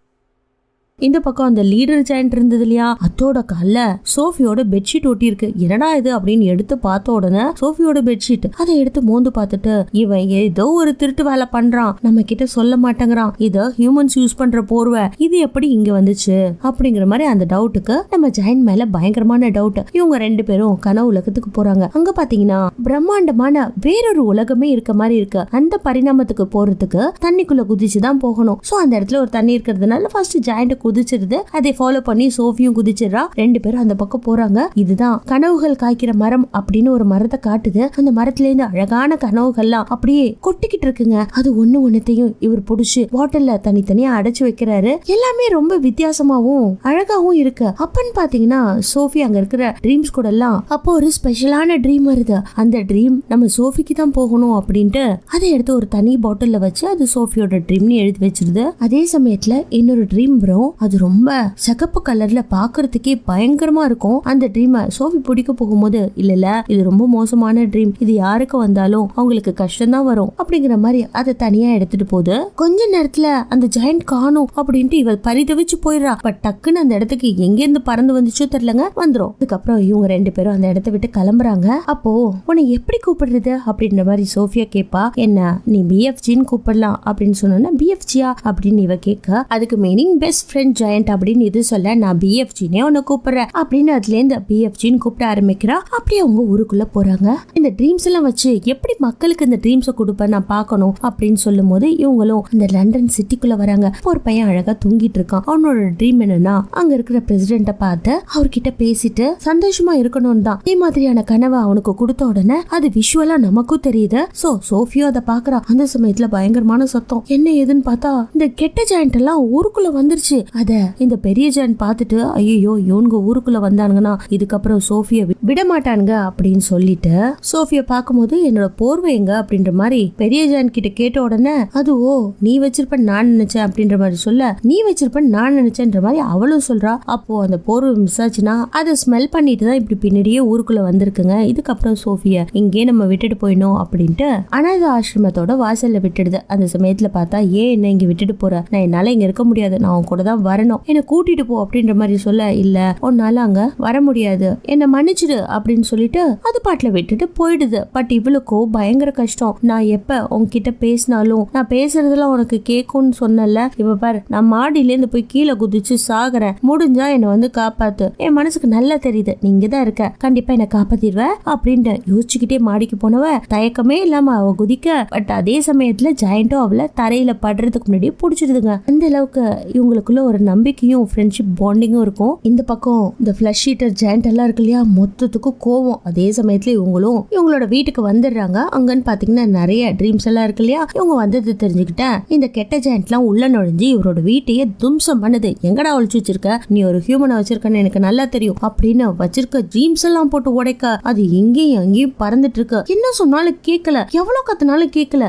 இந்த பக்கம் அந்த லீடர் ஜாயிண்ட் இருந்தது இல்லையா, அதோட கால்ல சோஃபியோட பெட்ஷீட் ஒட்டி இருக்கு. என்னடா இது அப்படின்னு எடுத்து பார்த்த உடனே சோஃபியோட பெட்ஷீட். அதை எடுத்து மோந்து பார்த்துட்டு இவன் ஏதோ ஒரு திருட்டு வேலை பண்றான், நம்ம கிட்ட சொல்ல மாட்டேங்கிறான், இத ஹியூமன்ஸ் யூஸ் பண்ற போர்வை, இது எப்படி இங்க வந்துச்சு அப்படிங்கிற மாதிரி அந்த டவுட்டுக்கு நம்ம ஜாயிண்ட் மேல பயங்கரமான டவுட். இவங்க 2 பேரும் கனவு உலகத்துக்கு போறாங்க. அங்க பாத்தீங்கன்னா பிரம்மாண்டமான வேறொரு உலகமே இருக்க மாதிரி இருக்கு. அந்த பரிணாமத்துக்கு போறதுக்கு தண்ணிக்குள்ள குதிச்சுதான் போகணும். சோ அந்த இடத்துல ஒரு தண்ணி இருக்கிறதுனால ஃபர்ஸ்ட் ஜாயிண்ட் குதிச்சிருது. அதை ஃபாலோ பண்ணி சோஃபியும் குதிச்சிடறா. 2 பேரும் அந்த பக்கம் போறாங்க. இதுதான் கனவுகள் காய்க்கிற மரம் அப்படின்னு ஒரு மரத்தை காட்டுது. அந்த மரத்துல இருந்து அழகான கனவுகள்லாம் அப்படியே கொட்டிக்கிட்டு இருக்குங்க. அது ஒண்ணுத்தையும் இவர் புடிச்சு பாட்டில்ல தனித்தனியா அடைச்சு வைக்கிறாரு. எல்லாமே ரொம்ப வித்தியாசமாவும் அழகாவும் இருக்கு. அப்பன்னு பாத்தீங்கன்னா சோஃபி அங்க இருக்கிற ட்ரீம்ஸ் கூட எல்லாம் அப்போ ஒரு ஸ்பெஷலான ட்ரீம் வருது. அந்த ட்ரீம் நம்ம சோஃபிக்கு தான் போகணும் அப்படின்ட்டு அதை எடுத்து ஒரு தனி பாட்டில்ல வச்சு அது சோஃபியோட ட்ரீம்னு எழுதி வச்சிருது. அதே சமயத்துல இன்னொரு ட்ரீம் வரும். அது ரொம்ப சிகப்பு கலர்ல பாக்குறதுக்கே பயங்கரமா இருக்கும். அந்த ட்ரீமை சோஃபி பிடிக்க போகும்போது இல்ல இது ரொம்ப மோசமான ட்ரீம், இது யாருக்கு வந்தாலும் அவங்களுக்கு கஷ்டம் தான் வரும் அப்படிங்கிற மாதிரி அதை தனியா எடுத்துட்டு போகுது. கொஞ்ச நேரத்துல அந்த ஜாயிண்ட் காணும் அப்படின்ட்டு இவ பரிதவிச்சு போயிடுறா. பட் டக்குன்னு அந்த இடத்துக்கு எங்க இருந்து பறந்து வந்துச்சோ தெரியலங்க, வந்துரும். அதுக்கப்புறம் இவங்க 2 பேரும் அந்த இடத்த விட்டு கிளம்புறாங்க. அப்போ உன்னை எப்படி கூப்பிடுறது அப்படின்ற மாதிரி சோஃபியா கேப்பா. என்ன நீ பிஎஃப்ஜின்னு கூப்பிடலாம் அப்படின்னு சொன்னா பிஎஃப்ஜியா அப்படின்னு இவ கேட்க, அதுக்கு மீனிங் பெஸ்ட் ஃப்ரெண்ட் ஜாயிண்ட் அப்படின்னு இது சொல்ல, நான் பிஎஃப்ஜினே உன்னை கூப்பிடுறேன் அப்படின்னு அதுல இருந்து பிஎஃப்ஜின்னு கூப்பிட ஆரம்பிக்கிறா. அப்படியே அவங்க ஊருக்குள்ள போறாங்க. இந்த ட்ரீம்ஸ் எல்லாம் வச்சு எப்படி மக்களுக்கு இந்த ட்ரீம்ஸை கொடுப்பேன் நான் பார்க்கணும் அப்படின்னு சொல்லும் போது இவங்களும் அந்த லண்டன் சிட்டிக்குள்ள வராங்க. ஒரு பையன் அழகா தூங்கிட்டு இருக்கான். அவனோட ட்ரீம் என்னன்னா அங்க இருக்கிற பிரசிடென்ட்ட பார்த்து அவர்கிட்ட பேசிட்டு சந்தோஷமா இருக்கணும் தான். இதே மாதிரியான கனவை அவனுக்கு கொடுத்த உடனே அது விஷுவலா நமக்கும் தெரியுது. சோ சோஃபியோ அதை பாக்குறா. அந்த சமயத்துல பயங்கரமான சத்தம். என்ன ஏதுன்னு பார்த்தா இந்த கெட்ட ஜாயிண்ட் எல்லாம் ஊருக்குள்ள வந்துருச்சு. அத இந்த பெரிய ஜாயிண்ட் பார்த்துட்டு ஐயோ இவனுங்க ஊருக்குள்ள வந்தானுங்கன்னா இதுக்கப்புறம் சோஃபிய விட மாட்டானுங்க அப்படின்னு சொல்லிட்டு சோஃபிய பார்க்கும்போது என்னோட போர்வை எங்க அப்படின்ற மாதிரி பெரிய ஜாயிண்ட் கிட்ட கேட்ட உடனே அதுவோ நீ வச்சிருப்ப நான் நினைச்சேன் அப்படின்ற மாதிரி சொல்ல, நீ வச்சிருப்ப நான் நினைச்சேன்ற மாதிரி அவளும் சொல்றா. அப்போ அந்த போர்வை மிஸ் ஆச்சுன்னா அதை ஸ்மெல் பண்ணிட்டு தான் இப்படி பின்னாடியே ஊருக்குள்ள வந்திருக்குங்க. இதுக்கப்புறம் சோஃபிய இங்கே நம்ம விட்டுட்டு போயிடணும் அப்படின்ட்டு அனாத ஆசிரமத்தோட வாசல்ல விட்டுடுது. அந்த சமயத்துல பார்த்தா ஏன் என்ன இங்க விட்டுட்டு போற, நான் என்னால இங்க இருக்க முடியாது, நான் உன் கூட தான் வரணும், என்ன கூட்டிட்டு போ அப்படின்ற மாதிரி சொல்ல, இல்ல உன்னால அங்க வர முடியாது, என்ன மன்னிச்சிடு அப்படின்னு சொல்லிட்டு அது பாட்டுல விட்டுட்டு போயிடுது. பட் இவளுக்கோ பயங்கர கஷ்டம். நான் எப்ப உன்கிட்ட பேசினாலும் நான் பேசுறதெல்லாம் உனக்கு கேக்கும்னு சொன்னல, இப்ப பாரு நான் மாடியில இருந்து போய் கீழே குதிச்சு சாகுறேன், முடிஞ்சா என்ன வந்து காப்பாத்து, என் மனசுக்கு நல்லா தெரியுது நீ இங்கதான் இருக்க, கண்டிப்பா என்ன காப்பாத்திடுவ அப்படின்ட்டு யோசிச்சுக்கிட்டே மாடிக்கு போனவ தயக்கமே இல்லாம அவ குதிக்க. பட் அதே சமயத்துல ஜாயிண்டோ அவளை தரையில படுறதுக்கு முன்னாடியே புடிச்சிடுதுங்க. அந்த அளவுக்கு இவங்களுக்குள்ள ஒரு நம்பிக்கையும் ஃப்ரெண்ட்ஷிப் பாண்டிங்கும் இருக்கும். இந்த பக்கம் இந்த ஃபிளஷ் ஈட்டர் ஜாயிண்ட் எல்லாம் இருக்கு இல்லையா, மொத்தத்துக்கும் கோவம். அதே சமயத்துல இவங்களும் இவங்களோட வீட்டுக்கு வந்துடுறாங்க. அங்கன்னு பாத்தீங்கன்னா நிறைய ட்ரீம்ஸ் எல்லாம் இருக்கு இல்லையா, இவங்க வந்தது தெரிஞ்சுக்கிட்ட இந்த கெட்ட ஜாயிண்ட் எல்லாம் உள்ள நுழைஞ்சு இவரோட வீட்டையே தும்சம் பண்ணுது. எங்கடா ஒழிச்சு வச்சிருக்க, நீ ஒரு ஹியூமனை வச்சிருக்கன்னு எனக்கு நல்லா தெரியும் அப்படின்னு வச்சிருக்க ட்ரீம்ஸ் எல்லாம் போட்டு உடைக்க அது எங்கேயும் அங்கேயும் பறந்துட்டு இருக்கு. என்ன சொன்னாலும் கேட்கல, எவ்வளவு கத்தினாலும் கேட்கல.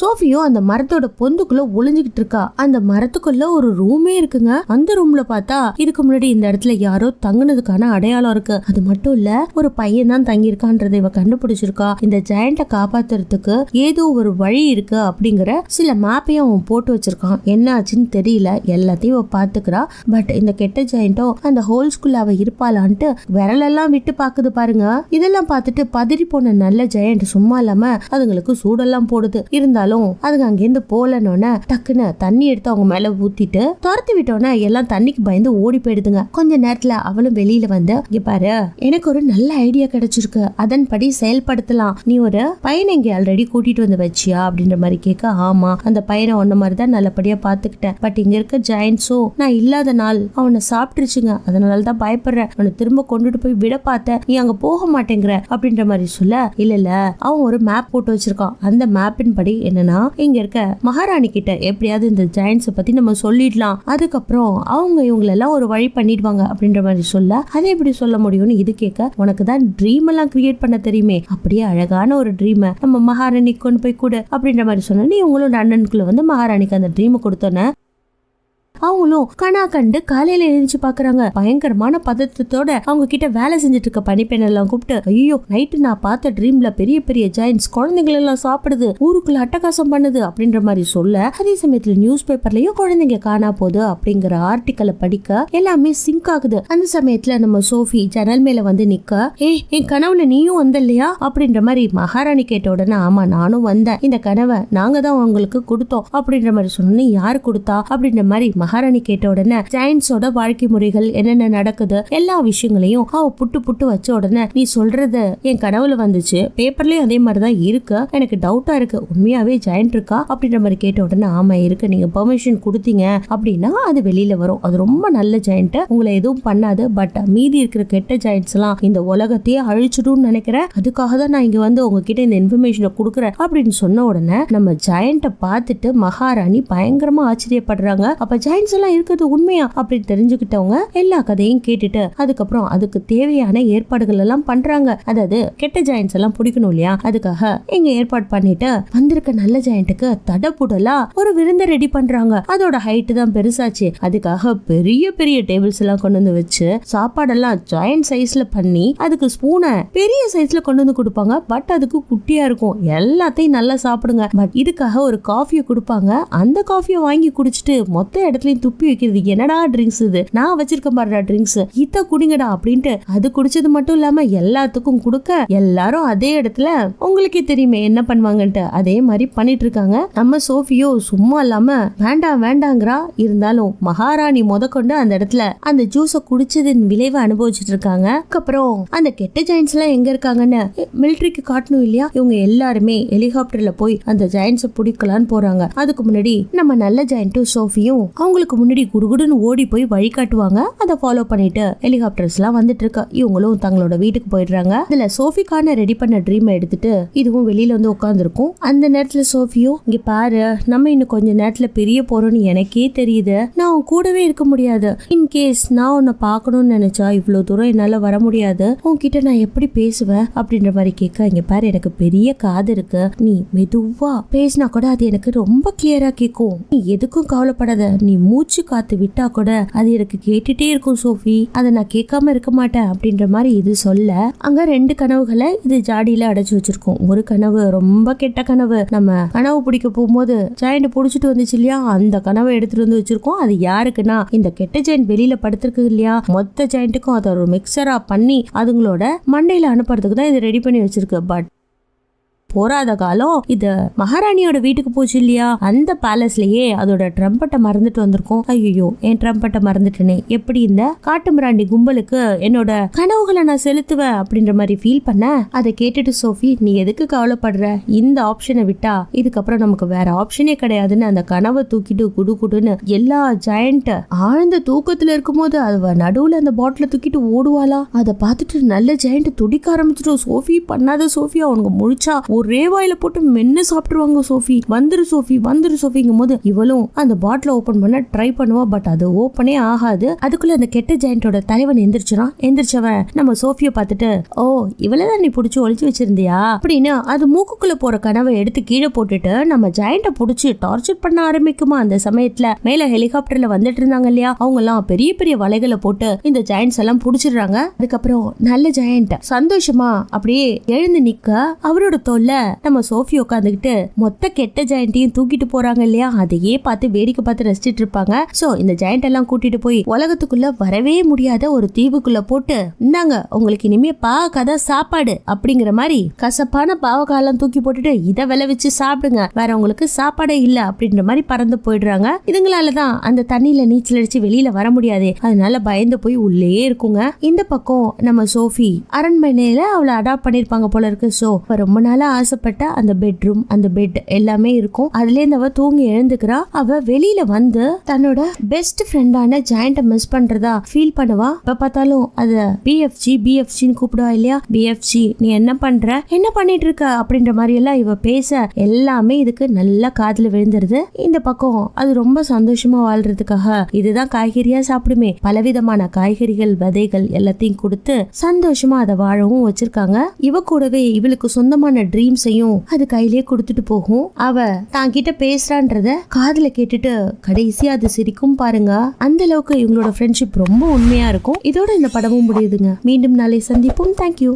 சோஃபியும் அந்த மரத்தோட பொந்துக்குள்ள ஒளிஞ்சுக்கிட்டு இருக்கா. அந்த மரத்துக்குள்ள ஒரு ரூமே இருக்குங்க. அந்த ரூம்ல பார்த்தா இதுக்கு முன்னாடி இந்த இடத்துல யாரோ தங்குனதுக்கான அடையாளம் இருக்கு. அது மட்டும் இல்ல, ஒரு பையன் தான் தங்கி இருக்கான்றதை இவ கண்டுபிடிச்சிருக்கா. இந்த ஜெயண்ட காப்பாத்துறதுக்கு ஏதோ ஒரு வழி இருக்கு அப்படிங்கிற சில மேப்பையும் அவன் போட்டு வச்சிருக்கான். என்ன ஆச்சுன்னு தெரியல, எல்லாத்தையும் அவ பாத்துக்கிறா. பட் இந்த கெட்ட ஜெயண்டோ அந்த ஹோல்ஸ்குள்ள அவ இருப்பாளான்ட்டு விரலெல்லாம் விட்டு பாக்குது பாருங்க. இதெல்லாம் பார்த்துட்டு பதறி போன நல்ல ஜெயண்ட் சும்மா இல்லாம அதுங்களுக்கு சூடெல்லாம் போடுது. இருந்தாலும் அதுங்க அங்கிருந்து போலனோன்னு டக்குன்னு தண்ணி எடுத்து அவங்க மேல ஊத்திட்டு துரத்தி விட்டோன்னே எல்லாம் தண்ணிக்கு பயந்து ஓடி போயிடுதுங்க. கொஞ்ச நேரத்துல அவளும் வெளியில வந்து, இங்க பாரு, எனக்கு ஒரு நல்ல ஐடியா கிடைச்சிருக்கு, அதன்படி செயல்படுத்தலாம். நீ ஒரு பையனை இங்க ஆல்ரெடி கூட்டிட்டு வந்து வச்சியா அப்படின்ற மாதிரி கேட்க, ஆமா, அந்த பையனை ஒன்ன மாதிரிதான் நல்லபடியா பாத்துக்கிட்டேன். பட் இங்க இருக்க ஜெயண்ட்ஸோ நான் இல்லாத நாள் அவனை சாப்பிட்டுருச்சுங்க, அதனாலதான் பயப்படுறேன். அவனை திரும்ப கொண்டுட்டு போய் விட பார்த்த, நீ அங்க போக மாட்டேங்கிற அப்படின்ற மாதிரி சொல்ல, இல்ல அவன் ஒரு மேப் போட்டு வச்சிருக்கான். அந்த மேப்பின் படி என்னன்னா, இங்க இருக்க மகாராணி கிட்ட எப்படியாவது இந்த ஜெயண்ட்ஸை பத்தி நம்ம சொல்லிடலாம், அதுக்கப்புறம் அவங்க இவங்களெல்லாம் ஒரு வழி பண்ணிடுவாங்க அப்படின்ற மாதிரி சொல்ல, அதை எப்படி சொல்ல முடியும்னு இது கேட்க, உனக்கு தான் ட்ரீம் எல்லாம் கிரியேட் பண்ண தெரியுமே, அப்படியே அழகான ஒரு ட்ரீமை நம்ம மகாராணிக்கு கொண்டு போய் கொடு அப்படின்ற மாதிரி சொன்ன, நீ உங்களோட அண்ணனுக்குள்ள வந்து மகாராணிக்கு அந்த ட்ரீமை கொடுத்தோன்னே அவங்களும் கனா கண்டு காலையில எழுந்துச்சு பாக்குறாங்க. பயங்கரமான பதற்றத்தோட அவங்க கிட்ட வேலை செஞ்சுட்டு இருக்க பனிப்பெண் எல்லாம் கூப்பிட்டு, ஐயோ, நைட்டு நான் பார்த்த ட்ரீம்ல பெரிய பெரிய ஜெயண்ட்ஸ் குழந்தைகள் எல்லாம் சாப்பிடுது, ஊருக்குள்ள அட்டகாசம் பண்ணுது அப்படின்ற மாதிரி சொல்ல, அதே சமயத்துல நியூஸ் பேப்பர்லயும் குழந்தைங்க காணா போகுது அப்படிங்கிற ஆர்டிக்கலை படிக்க எல்லாமே சிங்க் ஆகுது. அந்த சமயத்துல நம்ம சோஃபி ஜன்னல் மேல வந்து நிக்க, என் கனவுல நீயும் வந்த இல்லையா அப்படின்ற மாதிரி மகாராணி கேட்ட உடனே, ஆமா, நானும் வந்தேன், இந்த கனவை நாங்க தான் உங்களுக்கு கொடுத்தோம் அப்படின்ற மாதிரி சொன்னோன்னு, யாரு கொடுத்தா அப்படின்ற மாதிரி மகாராணி கேட்ட உடனே ஜெயண்ட்ஸோட வாழ்க்கை முறைகள் என்னென்ன நடக்குது எல்லா விஷயங்களையும் அவ புட்டு புட்டு வச்ச உடனே, நீ சொல்றது என் கனவுல வந்துச்சு, பேப்பர்லயும் அதே மாதிரிதான் இருக்கு, எனக்கு டவுட்டா இருக்கு, உண்மையாவே ஜெயண்ட் இருக்கா அப்படின்ற மாதிரி கேட்ட உடனே, ஆமா இருக்கு, நீங்க பெர்மிஷன் கொடுத்தீங்க அப்படின்னா அது வெளியில வரும், அது ரொம்ப நல்ல ஜெயண்ட், உங்களை எதுவும் பண்ணாது, பட் மீதி இருக்கிற கெட்ட ஜெயண்ட்ஸ் எல்லாம் இந்த உலகத்தையே அழிச்சிடும்னு நினைக்கிறேன், அதுக்காக தான் நான் இங்க வந்து உங்ககிட்ட இந்த இன்ஃபர்மேஷனை கொடுக்குறேன் அப்படின்னு சொன்ன உடனே நம்ம ஜெயண்ட பார்த்துட்டு மகாராணி பயங்கரமா ஆச்சரியப்படுறாங்க. அப்ப ஜெயண்ட்ஸ் எல்லாம் இருக்கிறது உண்மையா அப்படின்னு தெரிஞ்சுக்கிட்டவங்க எல்லா கதையும் கேட்டுட்டு அதுக்கப்புறம் அதுக்கு தேவையான ஏற்பாடுகள் எல்லாம் பண்றாங்க. அதாவது கெட்ட ஜெயண்ட்ஸ் எல்லாம் பிடிக்கணும் இல்லையா, அதுக்காக இங்க ஏற்பாடு பண்ணிட்டு வந்திருக்க நல்ல ஜெயண்ட்டுக்கு தடபுடலா ஒரு விருந்து ரெடி பண்றாங்க. அதோட ஹைட் தான் பெருசாச்சு, அதுக்காக பெரிய பெரிய டேபிள்ஸ் எல்லாம் கொண்டு வந்து வச்சு சாப்பாடெல்லாம் ஜெயண்ட் சைஸ்ல பண்ணி அதுக்கு ஸ்பூனை பெரிய சைஸ்ல கொண்டு வந்து கொடுப்பாங்க. பட் அதுக்கு குட்டியா இருக்கும், எல்லாத்தையும் நல்லா சாப்பிடுங்க. பட் இதுக்காக ஒரு காஃபியை கொடுப்பாங்க. அந்த காஃபியை வாங்கி குடிச்சிட்டு மொத்த இடத்துலயும் துப்பி வைக்கிறது, என்னடா ட்ரிங்க்ஸ் இது, நான் வச்சிருக்க பாருடா ட்ரிங்க்ஸ், இத குடிங்கடா அப்படின்ட்டு அது குடிச்சது மட்டும் இல்லாம எல்லாத்துக்கும் கொடுக்க, எல்லாரும் அதே இடத்துல உங்களுக்கே தெரியுமே என்ன பண்ணுவாங்கன்ட்டு அதே மாதிரி பண்ணிட்டு இருக்காங்க. நம்ம சோஃபியோ சும்மா இல்லாம வேண்டாம் வேண்டாங்கிறா. இருந்தாலும் மகாராணி முதற்கொண்டு அந்த இடத்துல அந்த ஜூஸை குடிச்சதின் விளைவை அனுபவிச்சுட்டு இருக்காங்க. அதுக்கப்புறம் அந்த கெட்ட ஜெயண்ட்ஸ் எல்லாம் எங்க இருக்காங்கன்னு மிலிட்டரிக்கு காட்டணும் இல்லையா, இவங்க எல்லாருமே ஹெலிகாப்டர்ல போய் அந்த ஜெயண்ட்ஸை பிடிக்கலான்னு போறாங்க. அதுக்கு முன்னாடி நம்ம நல்ல ஜெயண்ட்டும் சோஃபியும் அவங்களுக்கு முன்னாடி குடுகுடுன்னு ஓடி போய் வழி காட்டுவாங்க. அதை ஃபாலோ பண்ணிட்டு ஹெலிகாப்டர்ஸ் எல்லாம் வந்துட்டு இருக்க இவங்களும் தங்களோட வீட்டுக்கு போயிடுறாங்க. இதுல சோஃபிக்கான ரெடி பண்ண ட்ரீம் எடுத்துட்டு இதுவும் வெளியில வந்து உட்காந்துருக்கும். அந்த நேரத்துல சோஃபியோ, இங்க பாரு, நம்ம இன்னும் கொஞ்ச நேரத்துல பிரிய போறோம்னு எனக்கே தெரியுது, நான் உன் கூடவே இருக்க முடியாது, இன்கேஸ் நான் உன்னை பாக்கணும்னு நினைச்சா இவ்வளவு தூரம் என்னால வர முடியாது, உன்கிட்ட நான் எப்படி பேசுவேன் அப்படின்ற மாதிரி கேட்க, இங்க பாரு, எனக்கு பெரிய காது இருக்கு, நீ மெதுவா பேசினா கூட அது எனக்கு ரொம்ப கிளியரா கேட்கும், நீ எதுக்கும் கவலைப்படாத, நீ மூச்சு காத்து விட்டா கூட அது எனக்கு கேட்டுட்டே இருக்கும் சோஃபி, அதை நான் கேட்காம இருக்க மாட்டேன் அப்படின்ற மாதிரி இது சொல்ல, அங்க ரெண்டு கனவுகளை இது ஜாடியில அடைச்சு வச்சிருக்கோம். ஒரு கனவு ரொம்ப கெட்ட கனவு, நம்ம கனவு பிடிக்க போகும்போது ஜெயண்ட் புடிச்சிட்டு வந்துச்சு இல்லையா, அந்த கனவை எடுத்துட்டு வந்து வச்சிருக்கோம். அது யாருக்குன்னா, இந்த கெட்ட ஜெயண்ட் வெளியில படுத்திருக்கு இல்லையா, மொத்த ஜெயண்ட்டுக்கும் அதை ஒரு மிக்சரா பண்ணி அதுங்களோட மண்டையில அனுப்புறதுக்கு தான் இது ரெடி பண்ணி வச்சிருக்கு. பட் போராத காலம் இது மகாராணியோட வீட்டுக்கு போச்சு இல்லையா, அந்த பேலஸ்லயே அதோட ட்ரம்பட்டை மறந்துட்டு வந்திருக்கோம். ஐயோ, என் ட்ரம்பட்டை மறந்துட்டேனே, எப்படி இந்த காட்டு மிராண்டி கும்பலுக்கு என்னோட கனவுகளை நான் செலுத்துவேன் அப்படின்ற மாதிரி ஃபீல் பண்ண. அதை கேட்டுட்டு சோஃபி, நீ எதுக்கு கவலைப்படுற, இந்த ஆப்ஷனை விட்டா இதுக்கப்புறம் நமக்கு வேற ஆப்ஷனே கிடையாதுன்னு அந்த கனவை தூக்கிட்டு குடு குடுன்னு எல்லா ஜெயண்ட் ஆழ்ந்த தூக்கத்துல இருக்கும்போது அது நடுவுல அந்த பாட்டில தூக்கிட்டு ஓடுவாளா. அதை பார்த்துட்டு நல்ல ஜெயண்ட் துடிக்க ஆரம்பிச்சிடும். சோஃபி பண்ணாத சோஃபியா, உனக்கு முழிச்சா ஒரு ஒரே வாயில போட்டு மென்னு சாப்பிட்டுருவாங்க சோஃபி. வந்துரு சோஃபிங்கும் போது இவளும் அந்த பாட்டில ஓபன் பண்ண ட்ரை பண்ணுவா. பட் அது ஓபனே ஆகாது. அதுக்குள்ள அந்த கெட்ட ஜெயண்டோட தலைவன் எந்திரிச்சவன் நம்ம சோஃபிய பார்த்துட்டு, ஓ இவளதான் நீ புடிச்சு ஒளிச்சு வச்சிருந்தியா அப்படின்னு அது மூக்குக்குள்ள போற கனவை எடுத்து கீழே போட்டுட்டு நம்ம ஜெயண்ட புடிச்சு டார்ச்சர் பண்ண ஆரம்பிக்குமா. அந்த சமயத்துல மேல ஹெலிகாப்டர்ல வந்துட்டு இருந்தாங்க இல்லையா, அவங்க எல்லாம் பெரிய பெரிய வலைகளை போட்டு இந்த ஜெயண்ட்ஸ் எல்லாம் புடிச்சிடுறாங்க. அதுக்கப்புறம் நல்ல ஜெயண்ட் சந்தோஷமா அப்படியே எழுந்து நிக்க அவரோட தோல்ல நம்ம சோஃபி உட்காந்துக்கிட்டு மொத்த கெட்ட ஜெயண்டையும் தூக்கிட்டு போறாங்க இல்லையா. அதையே பார்த்து வேடிக்கை பார்த்து ரசிச்சிட்டு இருப்பாங்க. சோ இந்த ஜெயண்ட் எல்லாம் கூட்டிட்டு போய் உலகத்துக்குள்ள வரவே முடியாத ஒரு தீவுக்குள்ள போட்டு, இந்தாங்க உங்களுக்கு இனிமே பாவக்காதான் சாப்பாடு அப்படிங்கிற மாதிரி கசப்பான பாவக்காலாம் தூக்கி போட்டுட்டு இதை விளைவிச்சு சாப்பிடுங்க, வேற உங்களுக்கு சாப்பாடே இல்ல அப்படின்ற மாதிரி பறந்து போயிடுறாங்க. இதுங்களாலதான் அந்த தண்ணியில நீச்சல் அடிச்சு வெளியில வர முடியாது. அதனால பயந்து போய் உள்ளே இருக்குங்க. இந்த பக்கம் நம்ம சோஃபி அரண்மனையில அவளை அடாப்ட் பண்ணிருப்பாங்க போல இருக்கு. சோ ரொம்ப நாளா ஆசைப்பட்ட அந்த பெட்ரூம், அந்த பெட் எல்லாமே இருக்கும். அதுல இருந்து அவ தூங்கி எழுந்துக்கிறா. அவ வெளியில வந்து தன்னோட பெஸ்ட் ஃப்ரெண்டான ஜெயண்ட மிஸ் பண்றதா ஃபீல் பண்ணுவா. இப்ப பார்த்தாலும் அத பிஎஃப்ஜின்னு கூப்பிடுவா இல்லையா. பிஎஃப்ஜி நீ என்ன பண்ணிட்டு இருக்க அப்படின்ற மாதிரி எல்லாம் இவ பேச எல்லாமே இதுக்கு நல்லா காதுல விழுந்துருது. இந்த பக்கம் அது ரொம்ப சந்தோஷமா வாழ்றதுக்காக இதுதான் காய்கறியா சாப்பிடுமே, பலவிதமான காய்கறிகள் விதைகள் எல்லாத்தையும் கொடுத்து சந்தோஷமா அதை வாழவும் வச்சிருக்காங்க. இவ கூடவே இவளுக்கு சொந்தமான ட்ரீம்ஸையும் அது கையிலேயே கொடுத்துட்டு போகும். அவ தான் கிட்ட பேசுறான்றத காதுல கேட்டுட்டு கடைசியா அது சிரிக்கும் பாருங்க. அந்த அளவுக்கு இவங்களோட ஃப்ரெண்ட்ஷிப் ரொம்ப உண்மையா இருக்கும். இதோட இந்த படமும் முடியுதுங்க. மீண்டும் நாளை சந்திப்போம். தேங்க்யூ.